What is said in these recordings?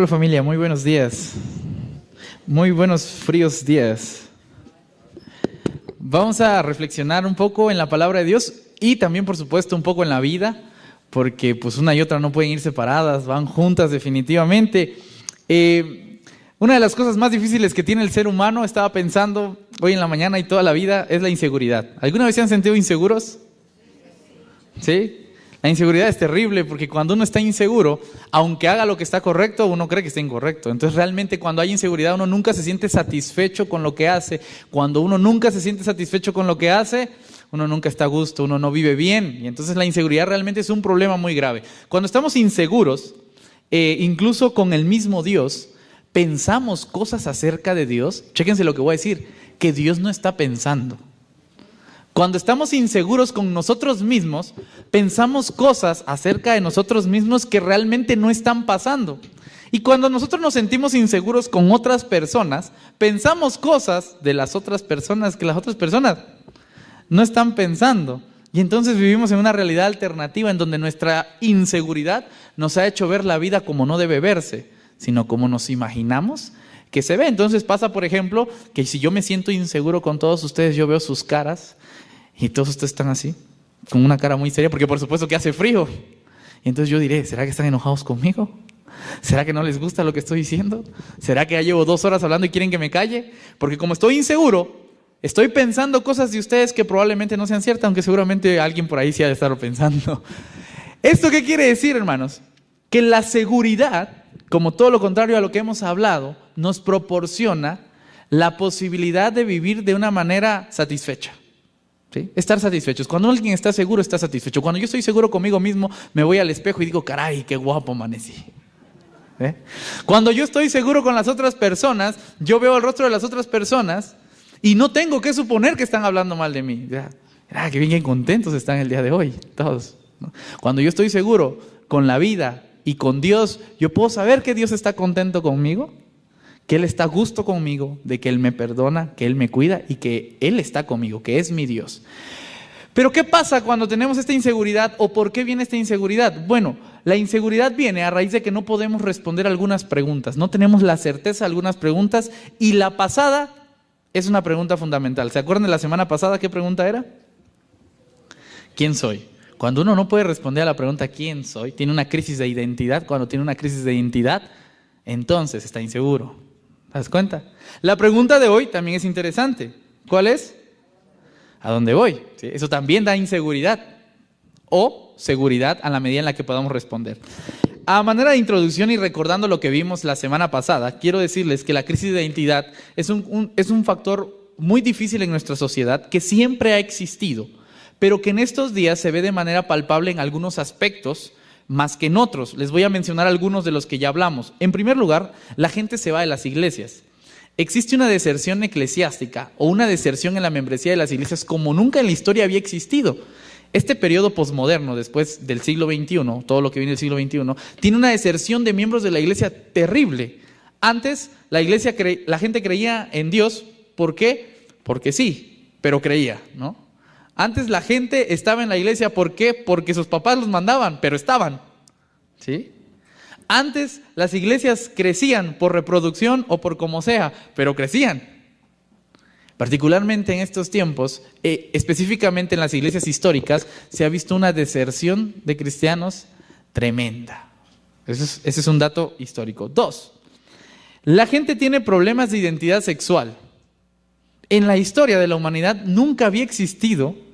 Hola familia, muy buenos días. Muy buenos fríos días. Vamos a reflexionar un poco en la palabra de Dios y también, por supuesto, un poco en la vida, porque pues una y otra no pueden ir separadas, van juntas definitivamente. Una de las cosas más difíciles que tiene el ser humano, estaba pensando hoy en la mañana y toda la vida, es la inseguridad. ¿Alguna vez se han sentido inseguros? ¿Sí? La inseguridad es terrible porque cuando uno está inseguro, aunque haga lo que está correcto, uno cree que está incorrecto. Entonces realmente cuando hay inseguridad uno nunca se siente satisfecho con lo que hace. Cuando uno nunca se siente satisfecho con lo que hace, uno nunca está a gusto, uno no vive bien. Y entonces la inseguridad realmente es un problema muy grave. Cuando estamos inseguros, incluso con el mismo Dios, pensamos cosas acerca de Dios. Chéquense lo que voy a decir, que Dios no está pensando. Cuando estamos inseguros con nosotros mismos, pensamos cosas acerca de nosotros mismos que realmente no están pasando. Y cuando nosotros nos sentimos inseguros con otras personas, pensamos cosas de las otras personas que las otras personas no están pensando. Y entonces vivimos en una realidad alternativa en donde nuestra inseguridad nos ha hecho ver la vida como no debe verse, sino como nos imaginamos que se ve. Entonces pasa, por ejemplo, que si yo me siento inseguro con todos ustedes, yo veo sus caras y todos ustedes están así, con una cara muy seria, porque por supuesto que hace frío. Y entonces yo diré, ¿será que están enojados conmigo? ¿Será que no les gusta lo que estoy diciendo? ¿Será que ya llevo 2 horas hablando y quieren que me calle? Porque como estoy inseguro, estoy pensando cosas de ustedes que probablemente no sean ciertas, aunque seguramente alguien por ahí sí ha de estarlo pensando. ¿Esto qué quiere decir, hermanos? Que la seguridad, como todo lo contrario a lo que hemos hablado, nos proporciona la posibilidad de vivir de una manera satisfecha. ¿Sí? Estar satisfechos. Cuando alguien está seguro, está satisfecho. Cuando yo estoy seguro conmigo mismo, me voy al espejo y digo, caray, qué guapo amanecí. Cuando yo estoy seguro con las otras personas, yo veo el rostro de las otras personas y no tengo que suponer que están hablando mal de mí. Qué bien contentos están el día de hoy, todos, ¿no? Cuando yo estoy seguro con la vida y con Dios, yo puedo saber que Dios está contento conmigo, que Él está a gusto conmigo, de que Él me perdona, que Él me cuida y que Él está conmigo, que es mi Dios. Pero ¿qué pasa cuando tenemos esta inseguridad o por qué viene esta inseguridad? Bueno, la inseguridad viene a raíz de que no podemos responder algunas preguntas, no tenemos la certeza de algunas preguntas y la pasada es una pregunta fundamental. ¿Se acuerdan de la semana pasada qué pregunta era? ¿Quién soy? Cuando uno no puede responder a la pregunta ¿quién soy? Tiene una crisis de identidad. Cuando tiene una crisis de identidad, entonces está inseguro. ¿Te das cuenta? La pregunta de hoy también es interesante. ¿Cuál es? ¿A dónde voy? ¿Sí? Eso también da inseguridad o seguridad a la medida en la que podamos responder. A manera de introducción y recordando lo que vimos la semana pasada, quiero decirles que la crisis de identidad es un factor muy difícil en nuestra sociedad que siempre ha existido, pero que en estos días se ve de manera palpable en algunos aspectos más que en otros. Les voy a mencionar algunos de los que ya hablamos. En primer lugar, la gente se va de las iglesias. Existe una deserción eclesiástica o una deserción en la membresía de las iglesias como nunca en la historia había existido. Este periodo posmoderno, después del siglo XXI, todo lo que viene del siglo XXI, tiene una deserción de miembros de la iglesia terrible. Antes, la gente creía en Dios. ¿Por qué? Porque sí, pero creía, ¿no? Antes la gente estaba en la iglesia, ¿por qué? Porque sus papás los mandaban, pero estaban, ¿sí? Antes las iglesias crecían por reproducción o por como sea, pero crecían. Particularmente en estos tiempos, específicamente en las iglesias históricas, se ha visto una deserción de cristianos tremenda. Ese es un dato histórico. 2, la gente tiene problemas de identidad sexual. En la historia de la humanidad nunca había existido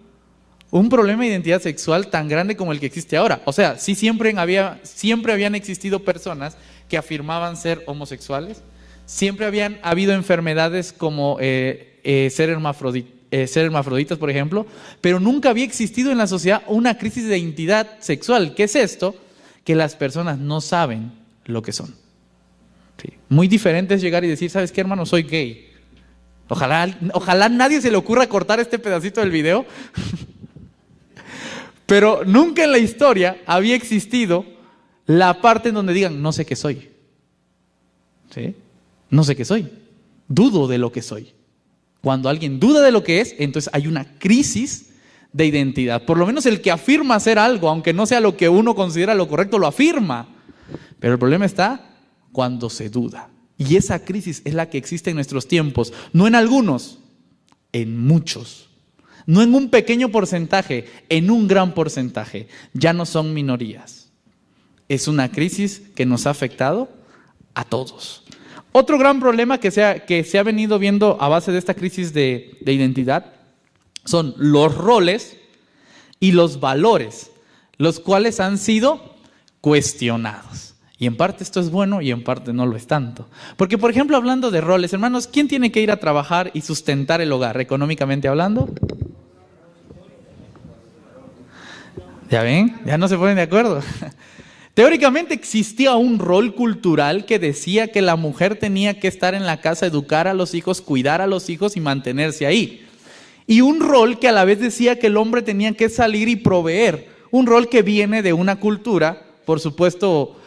un problema de identidad sexual tan grande como el que existe ahora. O sea, sí siempre habían existido personas que afirmaban ser homosexuales, siempre habían habido enfermedades como ser hermafroditas, por ejemplo, pero nunca había existido en la sociedad una crisis de identidad sexual. ¿Qué es esto? Que las personas no saben lo que son. Sí. Muy diferente es llegar y decir, ¿sabes qué, hermano? Soy gay. Ojalá nadie se le ocurra cortar este pedacito del video. Pero nunca en la historia había existido la parte en donde digan, no sé qué soy. ¿Sí? No sé qué soy. Dudo de lo que soy. Cuando alguien duda de lo que es, entonces hay una crisis de identidad. Por lo menos el que afirma ser algo, aunque no sea lo que uno considera lo correcto, lo afirma. Pero el problema está cuando se duda. Y esa crisis es la que existe en nuestros tiempos, no en algunos, en muchos. No en un pequeño porcentaje, en un gran porcentaje. Ya no son minorías. Es una crisis que nos ha afectado a todos. Otro gran problema que se ha venido viendo a base de esta crisis de identidad son los roles y los valores, los cuales han sido cuestionados. Y en parte esto es bueno y en parte no lo es tanto. Porque, por ejemplo, hablando de roles, hermanos, ¿quién tiene que ir a trabajar y sustentar el hogar, económicamente hablando? ¿Ya ven? Ya no se ponen de acuerdo. Teóricamente existía un rol cultural que decía que la mujer tenía que estar en la casa, educar a los hijos, cuidar a los hijos y mantenerse ahí. Y un rol que a la vez decía que el hombre tenía que salir y proveer. Un rol que viene de una cultura, por supuesto,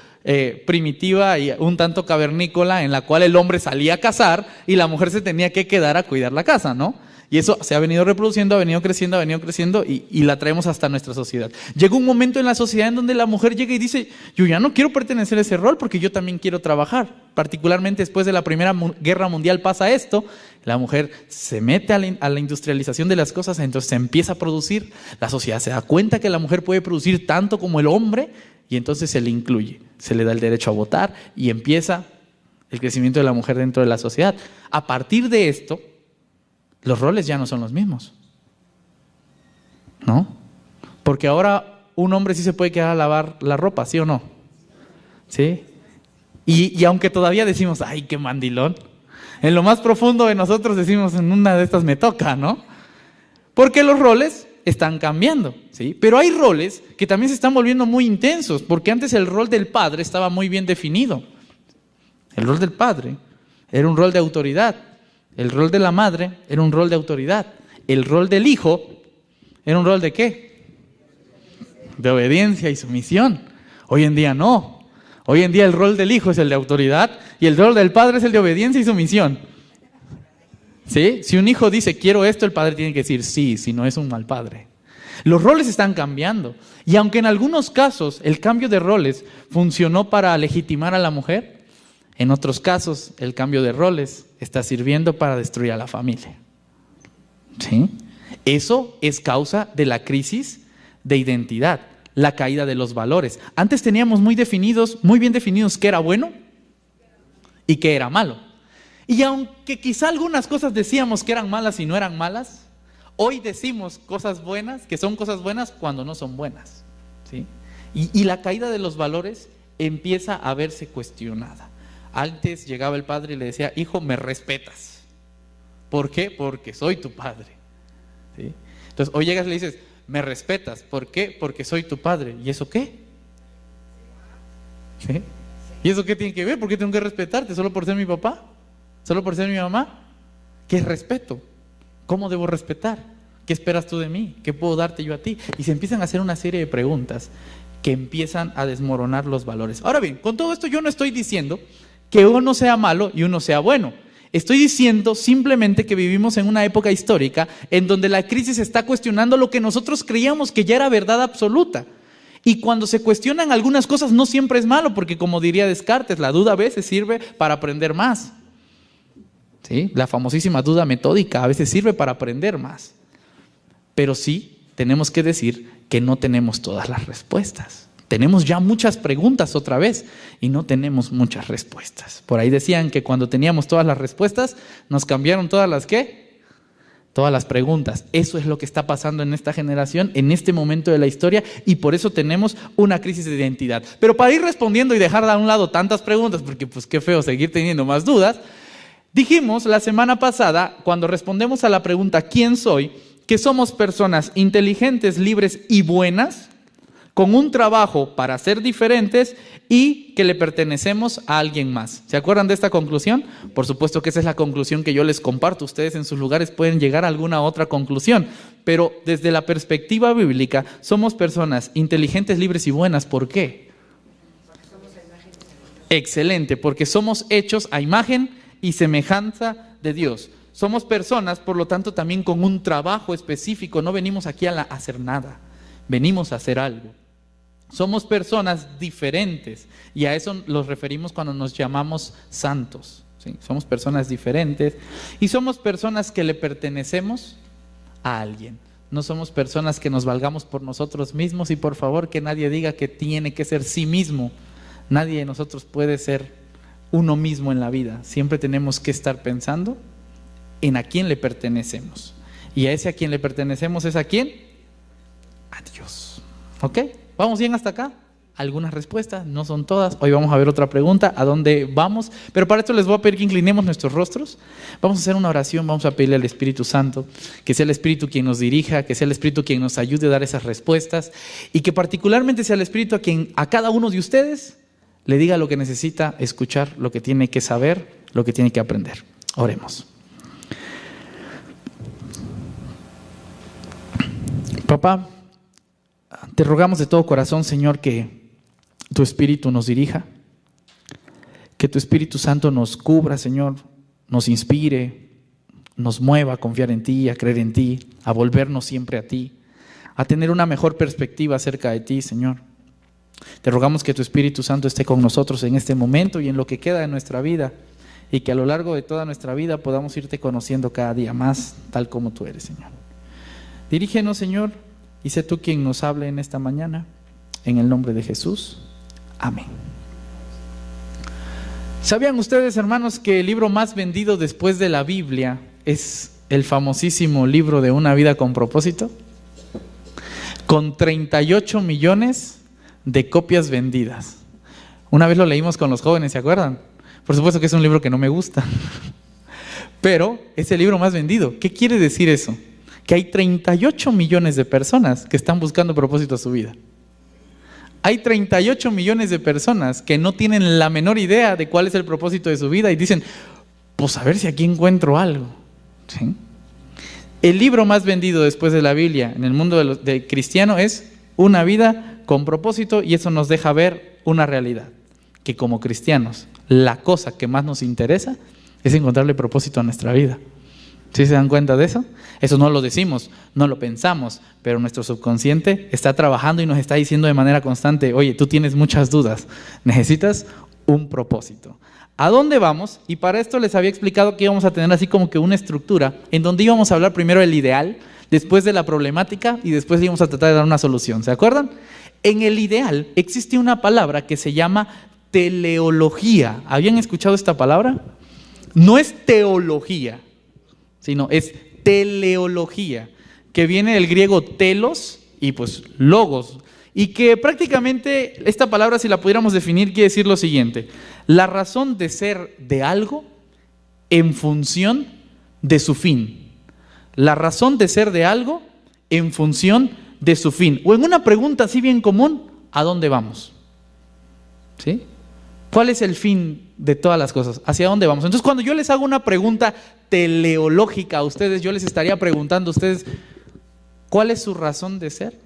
primitiva y un tanto cavernícola, en la cual el hombre salía a cazar y la mujer se tenía que quedar a cuidar la casa, ¿no? Y eso se ha venido reproduciendo, ha venido creciendo y la traemos hasta nuestra sociedad. Llega un momento en la sociedad en donde la mujer llega y dice, yo ya no quiero pertenecer a ese rol porque yo también quiero trabajar. Particularmente después de la Primera Guerra Mundial pasa esto, la mujer se mete a la industrialización de las cosas, entonces se empieza a producir, la sociedad se da cuenta que la mujer puede producir tanto como el hombre y entonces se le incluye, se le da el derecho a votar y empieza el crecimiento de la mujer dentro de la sociedad. A partir de esto, los roles ya no son los mismos, ¿no? Porque ahora un hombre sí se puede quedar a lavar la ropa, ¿sí o no? ¿Sí? Y aunque todavía decimos, ¡ay, qué mandilón! En lo más profundo de nosotros decimos, en una de estas me toca, ¿no? Porque los roles están cambiando, ¿sí? Pero hay roles que también se están volviendo muy intensos, porque antes el rol del padre estaba muy bien definido. El rol del padre era un rol de autoridad. El rol de la madre era un rol de autoridad. El rol del hijo era un rol de ¿qué? De obediencia y sumisión. Hoy en día no. Hoy en día el rol del hijo es el de autoridad y el rol del padre es el de obediencia y sumisión. ¿Sí? Si un hijo dice quiero esto, el padre tiene que decir sí, si no es un mal padre. Los roles están cambiando. Y aunque en algunos casos el cambio de roles funcionó para legitimar a la mujer, en otros casos el cambio de roles está sirviendo para destruir a la familia. ¿Sí? Eso es causa de la crisis de identidad, la caída de los valores. Antes teníamos muy bien definidos qué era bueno y qué era malo. Y aunque quizá algunas cosas decíamos que eran malas y no eran malas, hoy decimos cosas buenas, que son cosas buenas cuando no son buenas. ¿Sí? Y la caída de los valores empieza a verse cuestionada. Antes llegaba el padre y le decía, hijo, me respetas. ¿Por qué? Porque soy tu padre. ¿Sí? Entonces hoy llegas y le dices, me respetas. ¿Por qué? Porque soy tu padre. ¿Y eso qué? ¿Sí? ¿Y eso qué tiene que ver? ¿Por qué tengo que respetarte? ¿Solo por ser mi papá? ¿Solo por ser mi mamá? ¿Qué es respeto? ¿Cómo debo respetar? ¿Qué esperas tú de mí? ¿Qué puedo darte yo a ti? Y se empiezan a hacer una serie de preguntas que empiezan a desmoronar los valores. Ahora bien, con todo esto yo no estoy diciendo que uno sea malo y uno sea bueno. Estoy diciendo simplemente que vivimos en una época histórica en donde la crisis está cuestionando lo que nosotros creíamos que ya era verdad absoluta. Y cuando se cuestionan algunas cosas no siempre es malo, porque como diría Descartes, la duda a veces sirve para aprender más. ¿Sí? La famosísima duda metódica a veces sirve para aprender más. Pero sí tenemos que decir que no tenemos todas las respuestas. Tenemos ya muchas preguntas otra vez y no tenemos muchas respuestas. Por ahí decían que cuando teníamos todas las respuestas, nos cambiaron todas las ¿qué? Todas las preguntas. Eso es lo que está pasando en esta generación, en este momento de la historia, y por eso tenemos una crisis de identidad. Pero para ir respondiendo y dejar a un lado tantas preguntas, porque pues qué feo seguir teniendo más dudas, dijimos la semana pasada, cuando respondemos a la pregunta ¿quién soy?, que somos personas inteligentes, libres y buenas, con un trabajo para ser diferentes y que le pertenecemos a alguien más. ¿Se acuerdan de esta conclusión? Por supuesto que esa es la conclusión que yo les comparto. Ustedes en sus lugares pueden llegar a alguna otra conclusión, pero desde la perspectiva bíblica somos personas inteligentes, libres y buenas. ¿Por qué? Excelente, porque somos hechos a imagen y semejanza de Dios. Somos personas, por lo tanto, también con un trabajo específico. No venimos aquí a hacer nada, venimos a hacer algo. Somos personas diferentes y a eso los referimos cuando nos llamamos santos. ¿Sí? Somos personas diferentes y somos personas que le pertenecemos a alguien. No somos personas que nos valgamos por nosotros mismos y por favor que nadie diga que tiene que ser sí mismo. Nadie de nosotros puede ser uno mismo en la vida. Siempre tenemos que estar pensando en a quién le pertenecemos. Y a ese a quien le pertenecemos es a quién? A Dios. ¿Ok? ¿Vamos bien hasta acá? Algunas respuestas, no son todas. Hoy vamos a ver otra pregunta, ¿a dónde vamos? Pero para esto les voy a pedir que inclinemos nuestros rostros. Vamos a hacer una oración, vamos a pedirle al Espíritu Santo, que sea el Espíritu quien nos dirija, que sea el Espíritu quien nos ayude a dar esas respuestas y que particularmente sea el Espíritu a quien a cada uno de ustedes le diga lo que necesita escuchar, lo que tiene que saber, lo que tiene que aprender. Oremos. Papá, te rogamos de todo corazón, Señor, que tu Espíritu nos dirija, que tu Espíritu Santo nos cubra, Señor, nos inspire, nos mueva a confiar en ti, a creer en ti, a volvernos siempre a ti, a tener una mejor perspectiva acerca de ti, Señor. Te rogamos que tu Espíritu Santo esté con nosotros en este momento y en lo que queda de nuestra vida y que a lo largo de toda nuestra vida podamos irte conociendo cada día más, tal como tú eres, Señor. Dirígenos, Señor, y sé tú quien nos hable en esta mañana, en el nombre de Jesús. Amén. ¿Sabían ustedes, hermanos, que el libro más vendido después de la Biblia es el famosísimo libro de Una vida con propósito? Con 38 millones de copias vendidas. Una vez lo leímos con los jóvenes, ¿se acuerdan? Por supuesto que es un libro que no me gusta, pero es el libro más vendido. ¿Qué quiere decir eso? Que hay 38 millones de personas que están buscando propósito a su vida. Hay 38 millones de personas que no tienen la menor idea de cuál es el propósito de su vida y dicen, pues a ver si aquí encuentro algo. ¿Sí? El libro más vendido después de la Biblia en el mundo de cristiano es Una vida con propósito, y eso nos deja ver una realidad, que como cristianos la cosa que más nos interesa es encontrarle propósito a nuestra vida. ¿Sí se dan cuenta de eso? Eso no lo decimos, no lo pensamos, pero nuestro subconsciente está trabajando y nos está diciendo de manera constante, oye, tú tienes muchas dudas, necesitas un propósito. ¿A dónde vamos? Y para esto les había explicado que íbamos a tener así como que una estructura en donde íbamos a hablar primero del ideal, después de la problemática y después íbamos a tratar de dar una solución. ¿Se acuerdan? En el ideal existe una palabra que se llama teleología. ¿Habían escuchado esta palabra? No es teología, sino es teleología, que viene del griego telos y pues logos, y que prácticamente esta palabra, si la pudiéramos definir, quiere decir lo siguiente: la razón de ser de algo en función de su fin. La razón de ser de algo en función de su fin. O en una pregunta así bien común, ¿a dónde vamos? ¿Sí? ¿Cuál es el fin de todas las cosas? ¿Hacia dónde vamos? Entonces, cuando yo les hago una pregunta teleológica a ustedes, yo les estaría preguntando a ustedes, ¿cuál es su razón de ser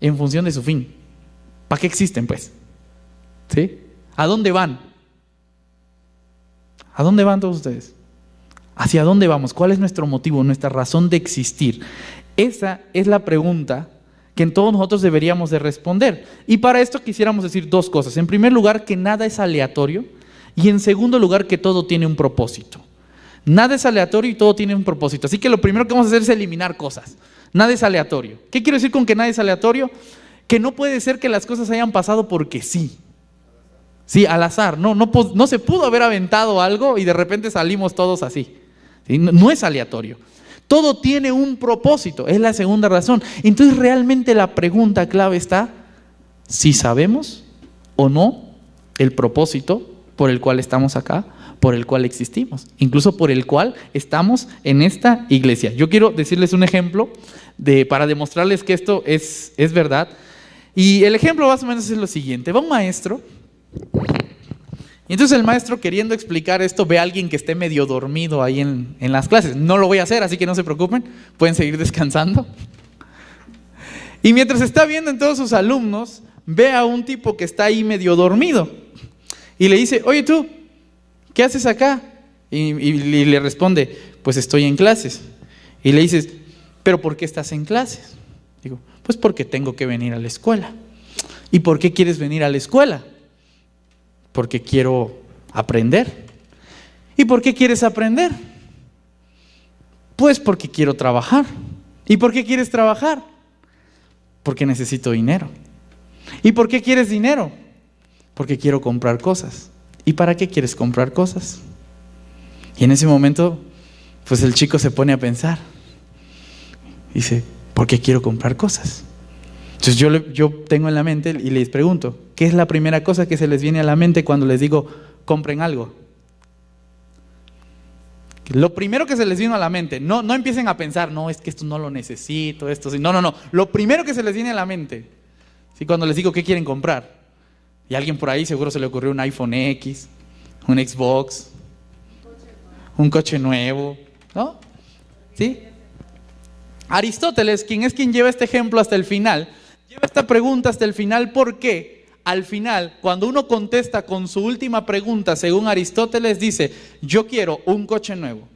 en función de su fin? ¿Para qué existen, pues? ¿Sí? ¿A dónde van? ¿A dónde van todos ustedes? ¿Hacia dónde vamos? ¿Cuál es nuestro motivo, nuestra razón de existir? Esa es la pregunta que en todos nosotros deberíamos de responder. Y para esto quisiéramos decir dos cosas. En primer lugar, que nada es aleatorio. Y en segundo lugar, que todo tiene un propósito. Nada es aleatorio y todo tiene un propósito. Así que lo primero que vamos a hacer es eliminar cosas. Nada es aleatorio. ¿Qué quiero decir con que nada es aleatorio? Que no puede ser que las cosas hayan pasado porque sí. Sí, al azar. No se pudo haber aventado algo y de repente salimos todos así. ¿Sí? No es aleatorio. Todo tiene un propósito, es la segunda razón. Entonces realmente la pregunta clave está, si sabemos o no el propósito por el cual estamos acá, por el cual existimos, incluso por el cual estamos en esta iglesia. Yo quiero decirles un ejemplo para demostrarles que esto es verdad. Y el ejemplo más o menos es lo siguiente: va un maestro. Y entonces el maestro, queriendo explicar esto, ve a alguien que esté medio dormido ahí en las clases. No lo voy a hacer, así que no se preocupen, pueden seguir descansando. Y mientras está viendo en todos sus alumnos, ve a un tipo que está ahí medio dormido. Y le dice, oye tú, ¿qué haces acá? Y le responde, pues estoy en clases. Y le dices, ¿pero por qué estás en clases? Digo, pues porque tengo que venir a la escuela. ¿Y por qué quieres venir a la escuela? Porque quiero aprender. ¿Y por qué quieres aprender? Pues porque quiero trabajar. ¿Y por qué quieres trabajar? Porque necesito dinero. ¿Y por qué quieres dinero? Porque quiero comprar cosas. ¿Y para qué quieres comprar cosas? Y en ese momento, pues el chico se pone a pensar. Dice, ¿por qué quiero comprar cosas? Entonces yo tengo en la mente y les pregunto, ¿qué es la primera cosa que se les viene a la mente cuando les digo, compren algo? Lo primero que se les vino a la mente, no empiecen a pensar, no, es que esto no lo necesito, esto sí. No. Lo primero que se les viene a la mente, ¿sí? Cuando les digo, ¿qué quieren comprar? Y a alguien por ahí seguro se le ocurrió un iPhone X, un Xbox, un coche nuevo, ¿no? ¿Sí? Aristóteles, quien lleva este ejemplo hasta el final, lleva esta pregunta hasta el final porque al final, cuando uno contesta con su última pregunta, según Aristóteles, dice, yo quiero un coche nuevo.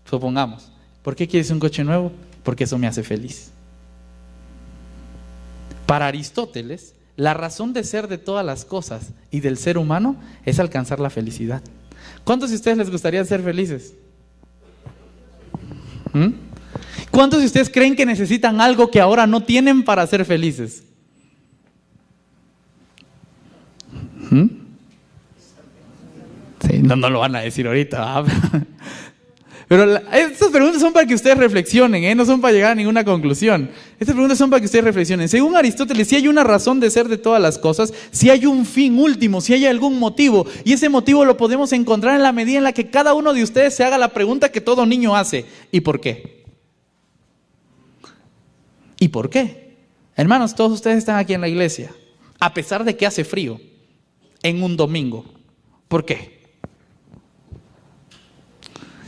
Supongamos, ¿por qué quieres un coche nuevo? Porque eso me hace feliz. Para Aristóteles, la razón de ser de todas las cosas y del ser humano es alcanzar la felicidad. ¿Cuántos de ustedes les gustaría ser felices? ¿Cuántos de ustedes creen que necesitan algo que ahora no tienen para ser felices? Sí, no lo van a decir ahorita. Pero estas preguntas son para que ustedes reflexionen, no son para llegar a ninguna conclusión. Estas preguntas son para que ustedes reflexionen. Según Aristóteles, si hay una razón de ser de todas las cosas, si hay un fin último, si hay algún motivo, y ese motivo lo podemos encontrar en la medida en la que cada uno de ustedes se haga la pregunta que todo niño hace: ¿y por qué? ¿Y por qué? Hermanos, todos ustedes están aquí en la iglesia, a pesar de que hace frío, en un domingo. ¿Por qué?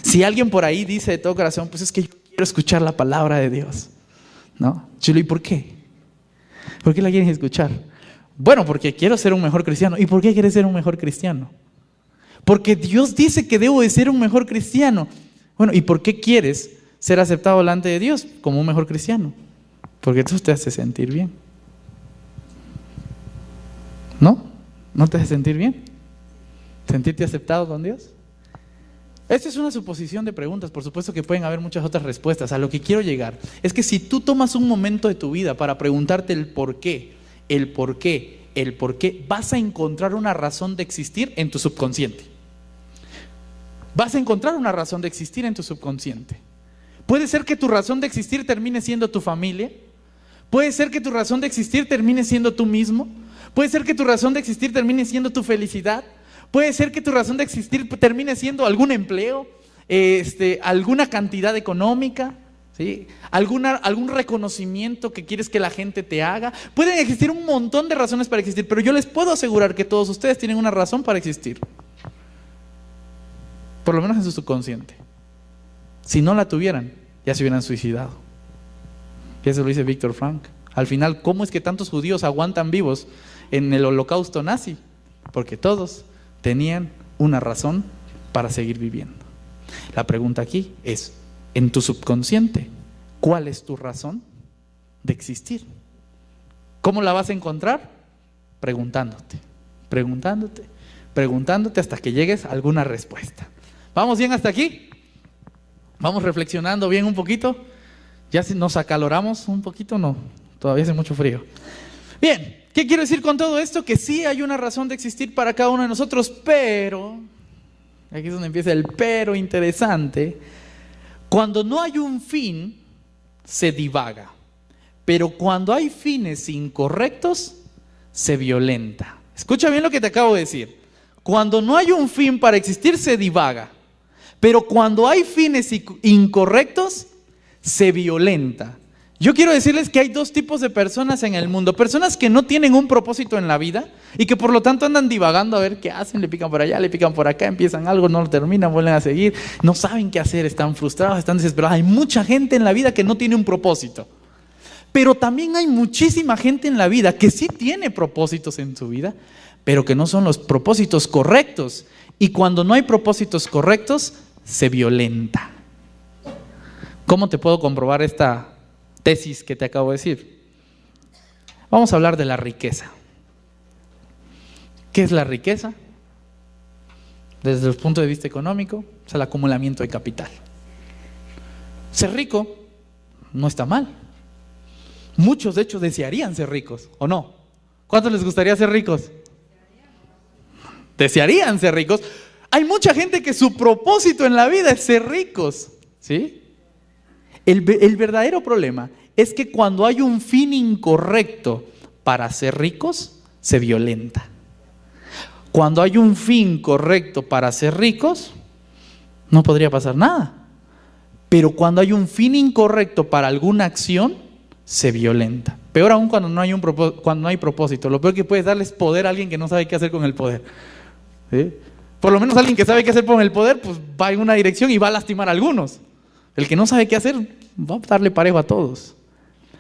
Si alguien por ahí dice de todo corazón, pues es que yo quiero escuchar la palabra de Dios, ¿no? Chulo, ¿y por qué? ¿Por qué la quieren escuchar? Bueno, porque quiero ser un mejor cristiano. ¿Y por qué quieres ser un mejor cristiano? Porque Dios dice que debo de ser un mejor cristiano. Bueno, ¿y por qué quieres ser aceptado delante de Dios como un mejor cristiano? Porque eso te hace sentir bien. ¿No? ¿No te hace sentir bien? ¿Sentirte aceptado con Dios? Esta es una suposición de preguntas, por supuesto que pueden haber muchas otras respuestas. A lo que quiero llegar es que si tú tomas un momento de tu vida para preguntarte el por qué, vas a encontrar una razón de existir en tu subconsciente. Vas a encontrar una razón de existir en tu subconsciente. Puede ser que tu razón de existir termine siendo tu familia. Puede ser que tu razón de existir termine siendo tú mismo. Puede ser que tu razón de existir termine siendo tu felicidad. Puede ser que tu razón de existir termine siendo algún empleo, alguna cantidad económica, ¿sí? Algún reconocimiento que quieres que la gente te haga. Pueden existir un montón de razones para existir, pero yo les puedo asegurar que todos ustedes tienen una razón para existir. Por lo menos en su subconsciente. Si no la tuvieran, ya se hubieran suicidado. Y eso lo dice Víctor Frank. Al final, ¿cómo es que tantos judíos aguantan vivos en el holocausto nazi? Porque todos tenían una razón para seguir viviendo. La pregunta aquí es, en tu subconsciente, ¿cuál es tu razón de existir? ¿Cómo la vas a encontrar? Preguntándote hasta que llegues a alguna respuesta. ¿Vamos bien hasta aquí? ¿Vamos reflexionando bien un poquito? ¿Ya nos acaloramos un poquito? No, todavía hace mucho frío. Bien. ¿Qué quiero decir con todo esto? Que sí hay una razón de existir para cada uno de nosotros, pero, aquí es donde empieza el pero interesante, cuando no hay un fin, se divaga, pero cuando hay fines incorrectos, se violenta. Escucha bien lo que te acabo de decir. Cuando no hay un fin para existir, se divaga, pero cuando hay fines incorrectos, se violenta. Yo quiero decirles que hay dos tipos de personas en el mundo. Personas que no tienen un propósito en la vida y que por lo tanto andan divagando a ver qué hacen, le pican por allá, le pican por acá, empiezan algo, no lo terminan, vuelven a seguir, no saben qué hacer, están frustrados, están desesperados. Hay mucha gente en la vida que no tiene un propósito. Pero también hay muchísima gente en la vida que sí tiene propósitos en su vida, pero que no son los propósitos correctos. Y cuando no hay propósitos correctos, se violenta. ¿Cómo te puedo comprobar esta tesis que te acabo de decir? Vamos a hablar de la riqueza. ¿Qué es la riqueza? Desde el punto de vista económico, es el acumulamiento de capital. Ser rico no está mal. Muchos, de hecho, desearían ser ricos, ¿o no? ¿Cuántos les gustaría ser ricos? Desearían ser ricos. Hay mucha gente que su propósito en la vida es ser ricos, ¿sí? El verdadero problema es que cuando hay un fin incorrecto para ser ricos, se violenta. Cuando hay un fin correcto para ser ricos, no podría pasar nada. Pero cuando hay un fin incorrecto para alguna acción, se violenta. Peor aún cuando no hay propósito. Lo peor que puedes darle es poder a alguien que no sabe qué hacer con el poder, ¿sí? Por lo menos alguien que sabe qué hacer con el poder, pues va en una dirección y va a lastimar a algunos. El que no sabe qué hacer, va a darle parejo a todos.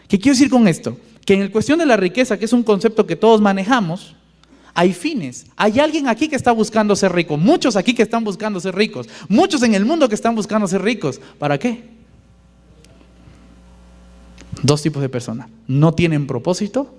¿Qué quiero decir con esto? Que en la cuestión de la riqueza, que es un concepto que todos manejamos, hay fines. Hay alguien aquí que está buscando ser rico. Muchos aquí que están buscando ser ricos. Muchos en el mundo que están buscando ser ricos. ¿Para qué? Dos tipos de personas. No tienen propósito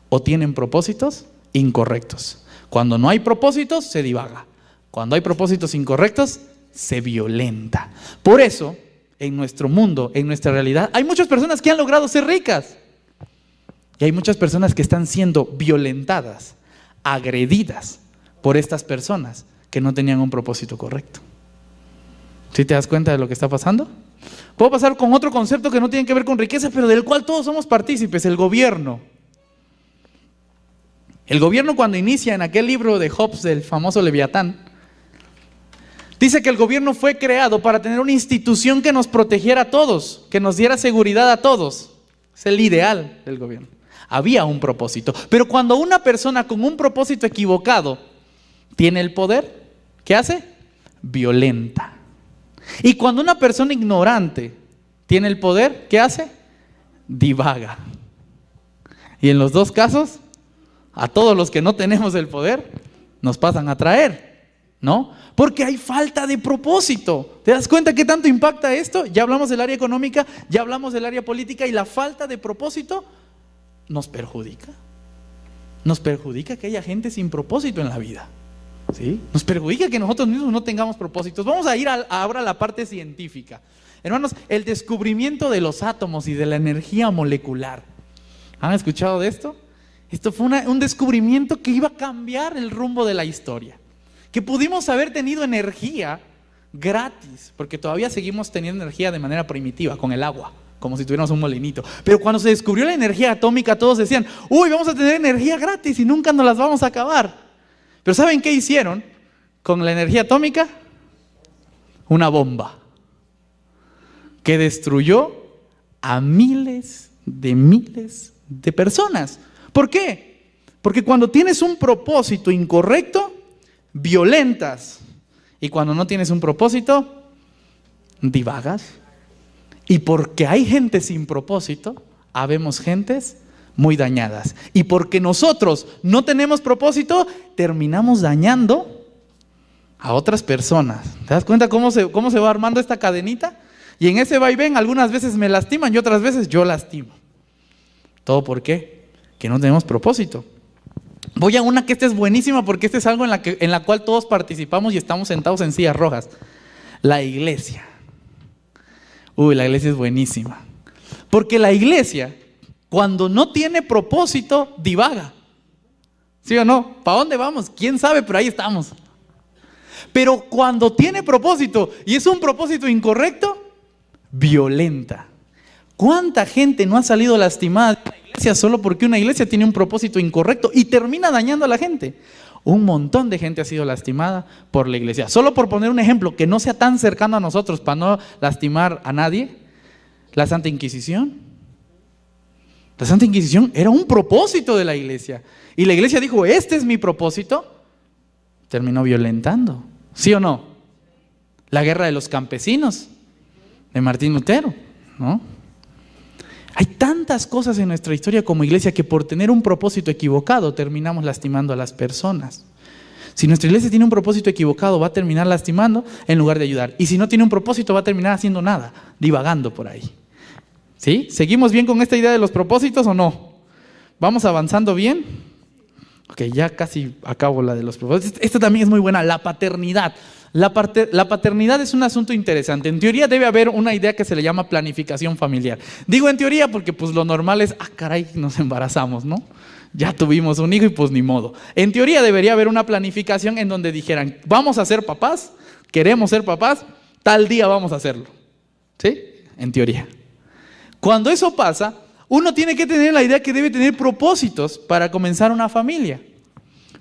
o tienen propósitos incorrectos. Cuando no hay propósitos, se divaga. Cuando hay propósitos incorrectos, se violenta. Por eso, en nuestro mundo, en nuestra realidad, hay muchas personas que han logrado ser ricas. Y hay muchas personas que están siendo violentadas, agredidas por estas personas que no tenían un propósito correcto. ¿Sí te das cuenta de lo que está pasando? Puedo pasar con otro concepto que no tiene que ver con riqueza, pero del cual todos somos partícipes: el gobierno. El gobierno, cuando inicia en aquel libro de Hobbes, del famoso Leviatán, dice que el gobierno fue creado para tener una institución que nos protegiera a todos, que nos diera seguridad a todos. Es el ideal del gobierno. Había un propósito. Pero cuando una persona con un propósito equivocado tiene el poder, ¿qué hace? Violenta. Y cuando una persona ignorante tiene el poder, ¿qué hace? Divaga. Y en los dos casos, a todos los que no tenemos el poder, nos pasan a traer, ¿no? Porque hay falta de propósito. ¿Te das cuenta qué tanto impacta esto? Ya hablamos del área económica, ya hablamos del área política, y la falta de propósito nos perjudica. Nos perjudica que haya gente sin propósito en la vida, ¿sí? Nos perjudica que nosotros mismos no tengamos propósitos. Vamos a ir ahora a la parte científica. Hermanos, el descubrimiento de los átomos y de la energía molecular. ¿Han escuchado de esto? Esto fue un descubrimiento que iba a cambiar el rumbo de la historia. Que pudimos haber tenido energía gratis, porque todavía seguimos teniendo energía de manera primitiva, con el agua, como si tuviéramos un molinito. Pero cuando se descubrió la energía atómica, todos decían: uy, vamos a tener energía gratis y nunca nos las vamos a acabar. Pero ¿saben qué hicieron con la energía atómica? Una bomba que destruyó a miles de personas. ¿Por qué? Porque cuando tienes un propósito incorrecto, violentas. Y cuando no tienes un propósito, divagas. Y porque hay gente sin propósito, habemos gentes muy dañadas. Y porque nosotros no tenemos propósito, terminamos dañando a otras personas. ¿Te das cuenta cómo se va armando esta cadenita? Y en ese vaivén algunas veces me lastiman y otras veces yo lastimo. ¿Todo por qué? Que no tenemos propósito. Voy a una que esta es buenísima, porque esta es algo en la cual todos participamos y estamos sentados en sillas rojas. La iglesia. Uy, la iglesia es buenísima. Porque la iglesia, cuando no tiene propósito, divaga. ¿Sí o no? ¿Para dónde vamos? ¿Quién sabe? Pero ahí estamos. Pero cuando tiene propósito y es un propósito incorrecto, violenta. ¿Cuánta gente no ha salido lastimada de la iglesia solo porque una iglesia tiene un propósito incorrecto y termina dañando a la gente? Un montón de gente ha sido lastimada por la iglesia. Solo por poner un ejemplo que no sea tan cercano a nosotros para no lastimar a nadie, la Santa Inquisición. La Santa Inquisición era un propósito de la iglesia. Y la iglesia dijo: este es mi propósito. Terminó violentando. ¿Sí o no? La guerra de los campesinos de Martín Lutero, ¿no? Hay tantas cosas en nuestra historia como iglesia que por tener un propósito equivocado terminamos lastimando a las personas. Si nuestra iglesia tiene un propósito equivocado, va a terminar lastimando en lugar de ayudar. Y si no tiene un propósito, va a terminar haciendo nada, divagando por ahí. ¿Sí? ¿Seguimos bien con esta idea de los propósitos o no? ¿Vamos avanzando bien? Ok, ya casi acabo la de los propósitos. Esta también es muy buena, la paternidad. La paternidad es un asunto interesante. En teoría debe haber una idea que se le llama planificación familiar. Digo en teoría porque pues lo normal es, caray, nos embarazamos, ¿no? Ya tuvimos un hijo y pues ni modo. En teoría debería haber una planificación en donde dijeran, vamos a ser papás, queremos ser papás, tal día vamos a hacerlo. ¿Sí? En teoría. Cuando eso pasa, uno tiene que tener la idea que debe tener propósitos para comenzar una familia.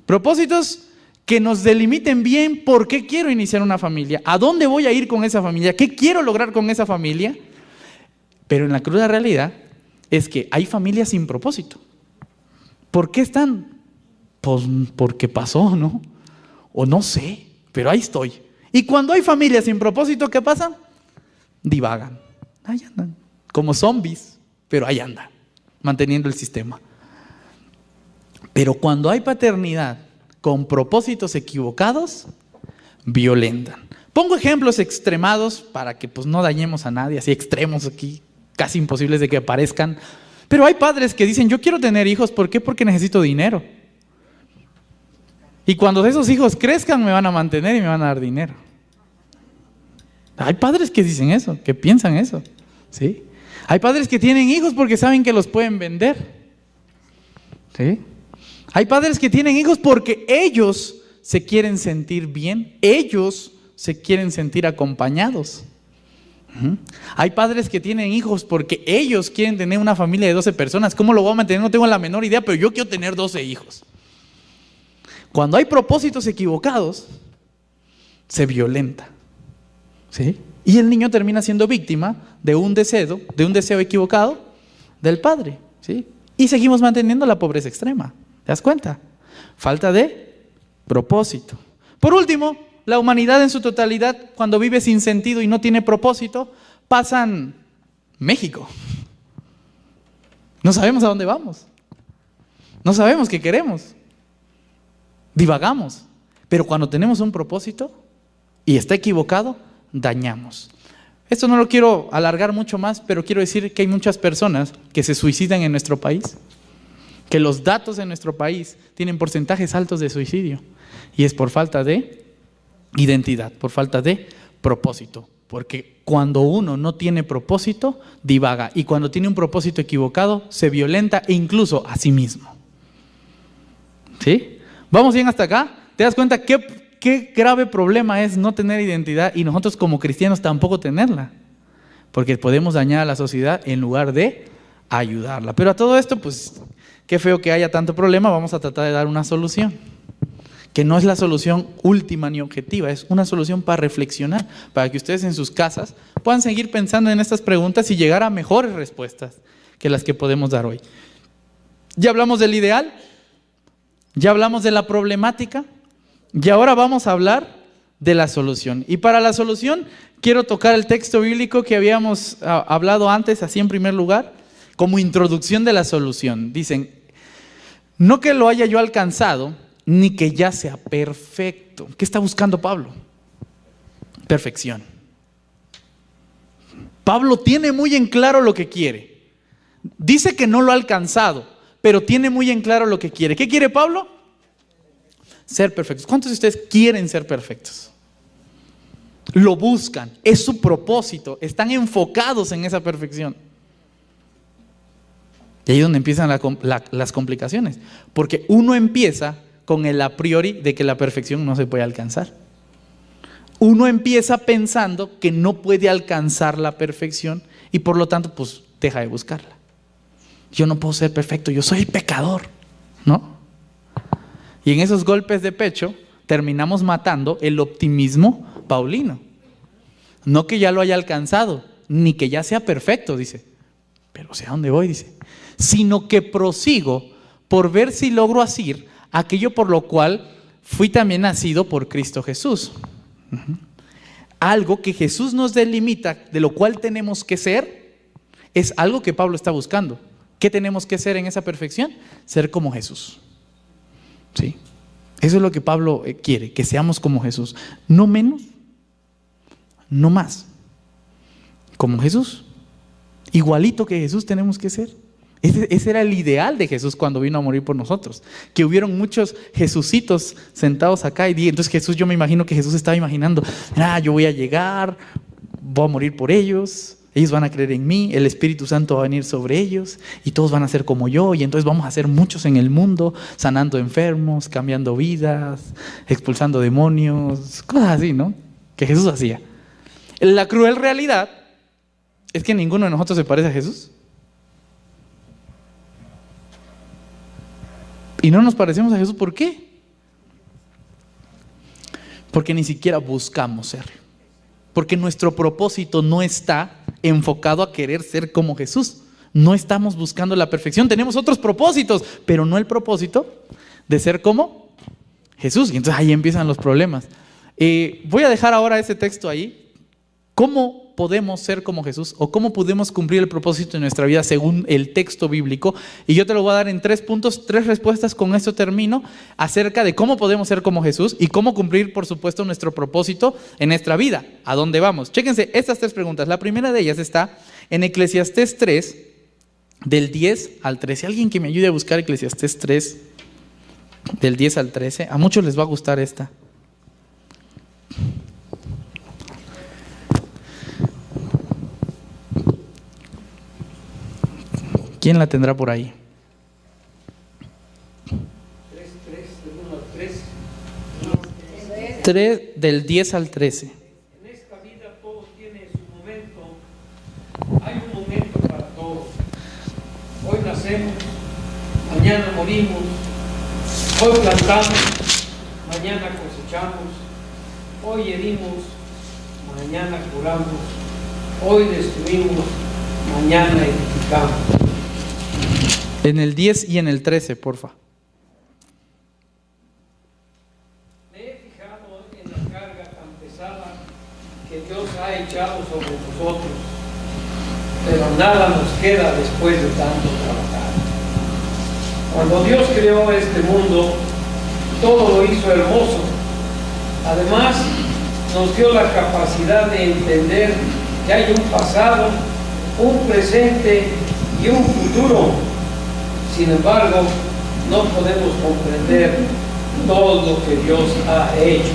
Propósitos que nos delimiten bien por qué quiero iniciar una familia, a dónde voy a ir con esa familia, qué quiero lograr con esa familia. Pero en la cruda realidad es que hay familias sin propósito. ¿Por qué están? Pues porque pasó, ¿no? O no sé, pero ahí estoy. Y cuando hay familias sin propósito, ¿qué pasa? Divagan. Ahí andan, como zombies, pero ahí andan, manteniendo el sistema. Pero cuando hay paternidad con propósitos equivocados, violentan. Pongo ejemplos extremados para que pues no dañemos a nadie, así extremos aquí, casi imposibles de que aparezcan. Pero hay padres que dicen, yo quiero tener hijos, ¿por qué? Porque necesito dinero. Y cuando esos hijos crezcan me van a mantener y me van a dar dinero. Hay padres que dicen eso, que piensan eso, ¿sí? Hay padres que tienen hijos porque saben que los pueden vender, ¿sí? Hay padres que tienen hijos porque ellos se quieren sentir bien, ellos se quieren sentir acompañados. Hay padres que tienen hijos porque ellos quieren tener una familia de 12 personas. ¿Cómo lo voy a mantener? No tengo la menor idea, pero yo quiero tener 12 hijos. Cuando hay propósitos equivocados, se violenta, ¿sí? Y el niño termina siendo víctima de un deseo equivocado del padre, ¿sí? Y seguimos manteniendo la pobreza extrema. ¿Te das cuenta? Falta de propósito. Por último, la humanidad en su totalidad, cuando vive sin sentido y no tiene propósito, pasan México. No sabemos a dónde vamos. No sabemos qué queremos. Divagamos. Pero cuando tenemos un propósito y está equivocado, dañamos. Esto no lo quiero alargar mucho más, pero quiero decir que hay muchas personas que se suicidan en nuestro país. Que los datos en nuestro país tienen porcentajes altos de suicidio. Y es por falta de identidad, por falta de propósito. Porque cuando uno no tiene propósito, divaga. Y cuando tiene un propósito equivocado, se violenta e incluso a sí mismo. ¿Sí? ¿Vamos bien hasta acá? ¿Te das cuenta qué grave problema es no tener identidad y nosotros como cristianos tampoco tenerla? Porque podemos dañar a la sociedad en lugar de ayudarla. Pero a todo esto, pues, qué feo que haya tanto problema. Vamos a tratar de dar una solución. Que no es la solución última ni objetiva, es una solución para reflexionar, para que ustedes en sus casas puedan seguir pensando en estas preguntas y llegar a mejores respuestas que las que podemos dar hoy. Ya hablamos del ideal, ya hablamos de la problemática y ahora vamos a hablar de la solución. Y para la solución quiero tocar el texto bíblico que habíamos hablado antes, así en primer lugar, como introducción de la solución. Dicen, no que lo haya yo alcanzado, ni que ya sea perfecto. ¿Qué está buscando Pablo? Perfección. Pablo tiene muy en claro lo que quiere. Dice que no lo ha alcanzado, pero tiene muy en claro lo que quiere. ¿Qué quiere Pablo? Ser perfectos. ¿Cuántos de ustedes quieren ser perfectos? Lo buscan, es su propósito, están enfocados en esa perfección. Y ahí es donde empiezan las complicaciones, porque uno empieza con el a priori de que la perfección no se puede alcanzar. Uno empieza pensando que no puede alcanzar la perfección y por lo tanto pues deja de buscarla. Yo no puedo ser perfecto, yo soy el pecador, ¿no? Y en esos golpes de pecho terminamos matando el optimismo paulino. No que ya lo haya alcanzado, ni que ya sea perfecto, dice. Pero ¿a dónde voy? Dice. Sino que prosigo por ver si logro asir aquello por lo cual fui también nacido por Cristo Jesús. Algo que Jesús nos delimita, de lo cual tenemos que ser, es algo que Pablo está buscando. ¿Qué tenemos que ser en esa perfección? Ser como Jesús. ¿Sí? Eso es lo que Pablo quiere, que seamos como Jesús. No menos, no más. Como Jesús. Igualito que Jesús tenemos que ser. Ese era el ideal de Jesús cuando vino a morir por nosotros. Que hubieron muchos Jesucitos sentados acá. Y entonces Jesús, yo me imagino que Jesús estaba imaginando, yo voy a llegar, voy a morir por ellos van a creer en mí, el Espíritu Santo va a venir sobre ellos y todos van a ser como yo, y entonces vamos a ser muchos en el mundo, sanando enfermos, cambiando vidas, expulsando demonios, cosas así, ¿no? Que Jesús hacía. La cruel realidad es que ninguno de nosotros se parece a Jesús. Y no nos parecemos a Jesús, ¿por qué? Porque ni siquiera buscamos serlo. Porque nuestro propósito no está enfocado a querer ser como Jesús. No estamos buscando la perfección. Tenemos otros propósitos, pero no el propósito de ser como Jesús. Y entonces ahí empiezan los problemas. Voy a dejar ahora ese texto ahí. ¿Cómo podemos ser como Jesús? ¿O cómo podemos cumplir el propósito de nuestra vida según el texto bíblico? Y yo te lo voy a dar en 3 puntos, 3 respuestas, con esto termino, acerca de cómo podemos ser como Jesús y cómo cumplir, por supuesto, nuestro propósito en nuestra vida. ¿A dónde vamos? Chéquense estas 3 preguntas. La primera de ellas está en Eclesiastés 3, del 10 al 13. ¿Alguien que me ayude a buscar Eclesiastés 3, del 10 al 13? A muchos les va a gustar esta. ¿Quién la tendrá por ahí? 3 del 10 al 13. En esta vida todo tiene su momento. Hay un momento para todo. Hoy nacemos, mañana morimos. Hoy plantamos, mañana cosechamos. Hoy herimos, mañana curamos. Hoy destruimos, mañana edificamos. En el 10 y en el 13, porfa. Me he fijado en la carga tan pesada que Dios ha echado sobre nosotros, pero nada nos queda después de tanto trabajar. Cuando Dios creó este mundo, todo lo hizo hermoso. Además, nos dio la capacidad de entender que hay un pasado, un presente y un futuro. Sin embargo, no podemos comprender todo lo que Dios ha hecho.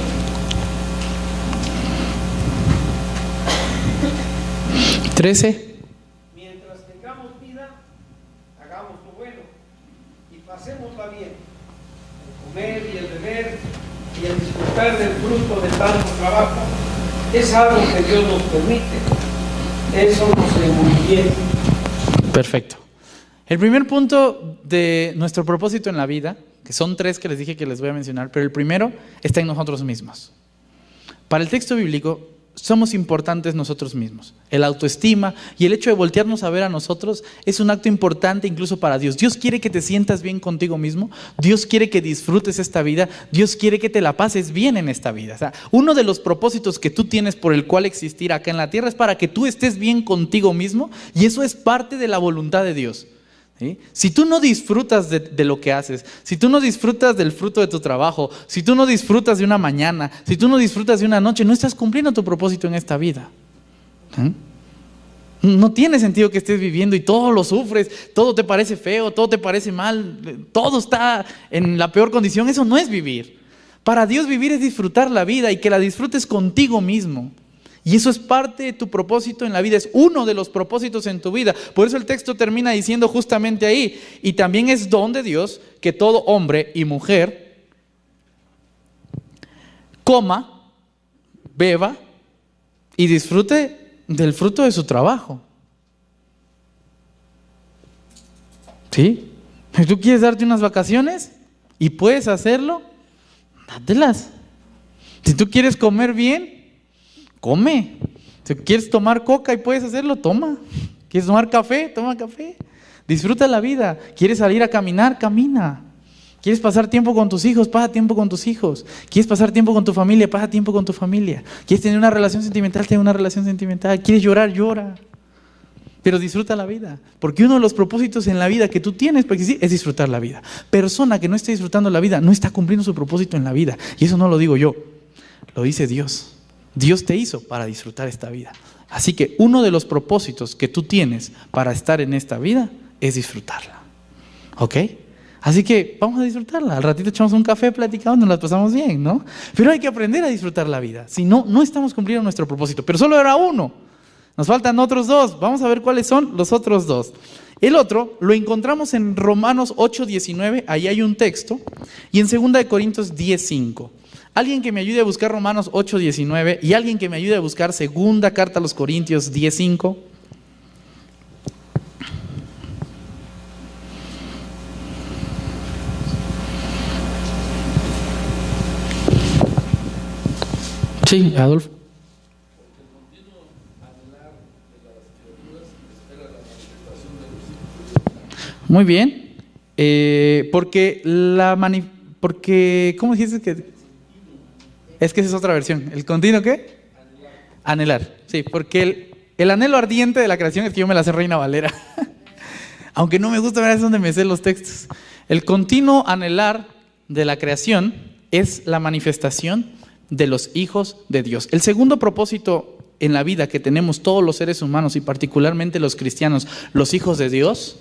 ¿13? Mientras tengamos vida, hagamos lo bueno y pasémosla bien. El comer y el beber y el disfrutar del fruto de tanto trabajo es algo que Dios nos permite. Eso nos hace muy bien. Perfecto. El primer punto de nuestro propósito en la vida, que son 3 que les dije que les voy a mencionar, pero el primero está en nosotros mismos. Para el texto bíblico, somos importantes nosotros mismos. El autoestima y el hecho de voltearnos a ver a nosotros es un acto importante incluso para Dios. Dios quiere que te sientas bien contigo mismo. Dios quiere que disfrutes esta vida. Dios quiere que te la pases bien en esta vida. O sea, uno de los propósitos que tú tienes por el cual existir acá en la tierra es para que tú estés bien contigo mismo, y eso es parte de la voluntad de Dios. ¿Sí? Si tú no disfrutas de lo que haces, si tú no disfrutas del fruto de tu trabajo, si tú no disfrutas de una mañana, si tú no disfrutas de una noche, no estás cumpliendo tu propósito en esta vida. ¿Sí? No tiene sentido que estés viviendo y todo lo sufres, todo te parece feo, todo te parece mal, todo está en la peor condición. Eso no es vivir. Para Dios vivir es disfrutar la vida y que la disfrutes contigo mismo. Y eso es parte de tu propósito en la vida, es uno de los propósitos en tu vida. Por eso el texto termina diciendo justamente ahí, y también es don de Dios que todo hombre y mujer coma, beba y disfrute del fruto de su trabajo. ¿Sí? Si tú quieres darte unas vacaciones y puedes hacerlo, dátelas. Si tú quieres comer bien, come. Si quieres tomar coca y puedes hacerlo, toma. ¿Quieres tomar café? Toma café. Disfruta la vida. ¿Quieres salir a caminar? Camina. ¿Quieres pasar tiempo con tus hijos? Pasa tiempo con tus hijos. ¿Quieres pasar tiempo con tu familia? Pasa tiempo con tu familia. ¿Quieres tener una relación sentimental? Ten una relación sentimental. ¿Quieres llorar? Llora. Pero disfruta la vida. Porque uno de los propósitos en la vida que tú tienes es disfrutar la vida. Persona que no esté disfrutando la vida no está cumpliendo su propósito en la vida. Y eso no lo digo yo, lo dice Dios. Dios te hizo para disfrutar esta vida. Así que uno de los propósitos que tú tienes para estar en esta vida es disfrutarla. ¿Ok? Así que vamos a disfrutarla. Al ratito echamos un café, platicamos, nos la pasamos bien, ¿no? Pero hay que aprender a disfrutar la vida. Si no, no estamos cumpliendo nuestro propósito. Pero solo era uno. Nos faltan otros dos. Vamos a ver cuáles son los otros dos. El otro lo encontramos en Romanos 8:19. Ahí hay un texto. Y en 2 Corintios 10:5. Alguien que me ayude a buscar Romanos 8:19 y alguien que me ayude a buscar segunda carta a los Corintios 10:5. Sí, Adolfo. Muy bien. Porque ¿cómo dijiste que? Es que esa es otra versión. ¿El continuo qué? Anhelar. Sí, porque el anhelo ardiente de la creación es que yo me la sé Reina Valera. Aunque no me gusta, ver es donde me sé los textos. El continuo anhelar de la creación es la manifestación de los hijos de Dios. El segundo propósito en la vida que tenemos todos los seres humanos y particularmente los cristianos, los hijos de Dios,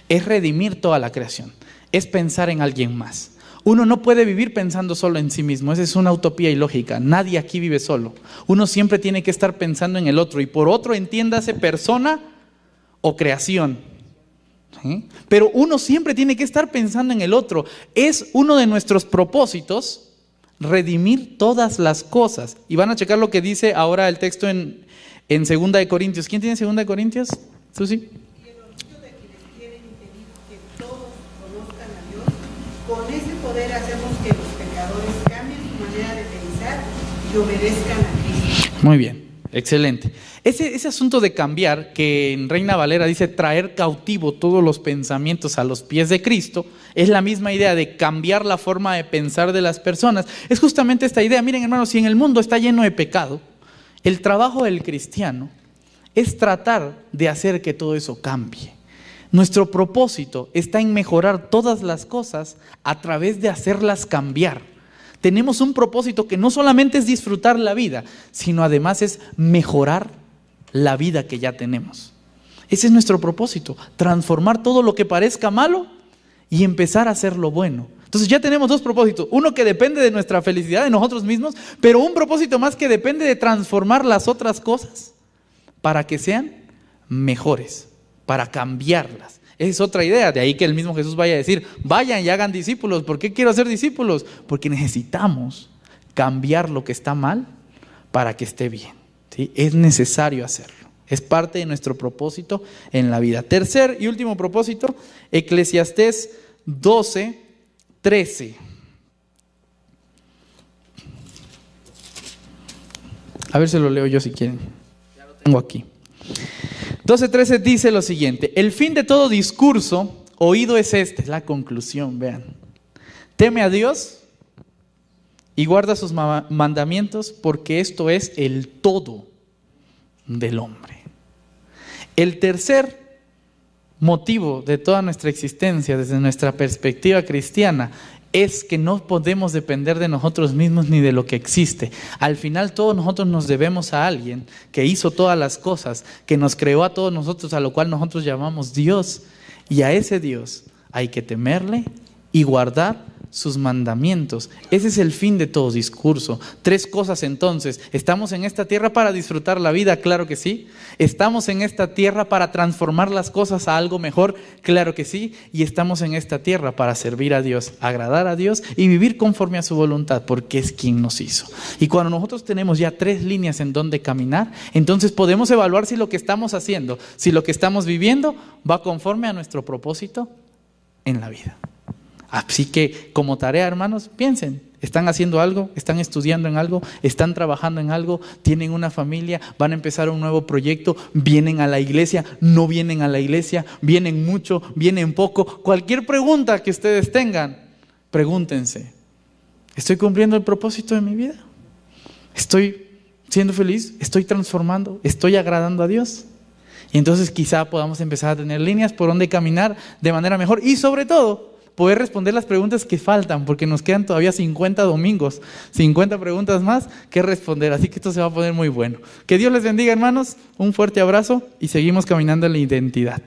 es redimir toda la creación, es pensar en alguien más. Uno no puede vivir pensando solo en sí mismo, esa es una utopía ilógica, nadie aquí vive solo. Uno siempre tiene que estar pensando en el otro y por otro entiéndase persona o creación. ¿Sí? Pero uno siempre tiene que estar pensando en el otro, es uno de nuestros propósitos. Redimir todas las cosas. Y van a checar lo que dice ahora el texto en 2 Corintios. ¿Quién tiene 2 Corintios? Susi. Y el orgullo de quienes quieren impedir que todos conozcan a Dios, con ese poder hacemos que los pecadores cambien su manera de pensar y obedezcan a Cristo. Muy bien, excelente. Ese asunto de cambiar, que en Reina Valera dice traer cautivo todos los pensamientos a los pies de Cristo, es la misma idea de cambiar la forma de pensar de las personas. Es justamente esta idea. Miren, hermanos, si en el mundo está lleno de pecado, el trabajo del cristiano es tratar de hacer que todo eso cambie. Nuestro propósito está en mejorar todas las cosas a través de hacerlas cambiar. Tenemos un propósito que no solamente es disfrutar la vida, sino además es mejorar la vida que ya tenemos. Ese es nuestro propósito, transformar todo lo que parezca malo y empezar a hacer lo bueno. Entonces ya tenemos dos propósitos, uno que depende de nuestra felicidad de nosotros mismos, pero un propósito más que depende de transformar las otras cosas para que sean mejores, para cambiarlas. Esa es otra idea, de ahí que el mismo Jesús vaya a decir, vayan y hagan discípulos. ¿Por qué quiero hacer discípulos? Porque necesitamos cambiar lo que está mal para que esté bien. ¿Sí? Es necesario hacerlo. Es parte de nuestro propósito en la vida. Tercer y último propósito, Eclesiastés 12:13. A ver si lo leo yo si quieren. Ya lo tengo aquí. 12:13 dice lo siguiente: el fin de todo discurso oído es este, es la conclusión, vean. Teme a Dios y guarda sus mandamientos, porque esto es el todo del hombre. El tercer motivo de toda nuestra existencia desde nuestra perspectiva cristiana es que no podemos depender de nosotros mismos ni de lo que existe. Al final todos nosotros nos debemos a alguien que hizo todas las cosas, que nos creó a todos nosotros, a lo cual nosotros llamamos Dios. Y a ese Dios hay que temerle y guardar sus mandamientos. Ese es el fin de todo discurso. Tres cosas entonces. ¿Estamos en esta tierra para disfrutar la vida? Claro que sí. ¿Estamos en esta tierra para transformar las cosas a algo mejor? Claro que sí. Y estamos en esta tierra para servir a Dios, agradar a Dios y vivir conforme a su voluntad, porque es quien nos hizo. Y cuando nosotros tenemos ya tres líneas en donde caminar, entonces podemos evaluar si lo que estamos haciendo, si lo que estamos viviendo va conforme a nuestro propósito en la vida. Así que como tarea, hermanos, piensen, ¿están haciendo algo? ¿Están estudiando en algo? ¿Están trabajando en algo? ¿Tienen una familia? ¿Van a empezar un nuevo proyecto? ¿Vienen a la iglesia? ¿No vienen a la iglesia? ¿Vienen mucho? ¿Vienen poco? Cualquier pregunta que ustedes tengan, pregúntense, ¿estoy cumpliendo el propósito de mi vida? ¿Estoy siendo feliz? ¿Estoy transformando? ¿Estoy agradando a Dios? Y entonces quizá podamos empezar a tener líneas por donde caminar de manera mejor y sobre todo poder responder las preguntas que faltan, porque nos quedan todavía 50 domingos, 50 preguntas más que responder, así que esto se va a poner muy bueno. Que Dios les bendiga, hermanos, un fuerte abrazo y seguimos caminando en la identidad.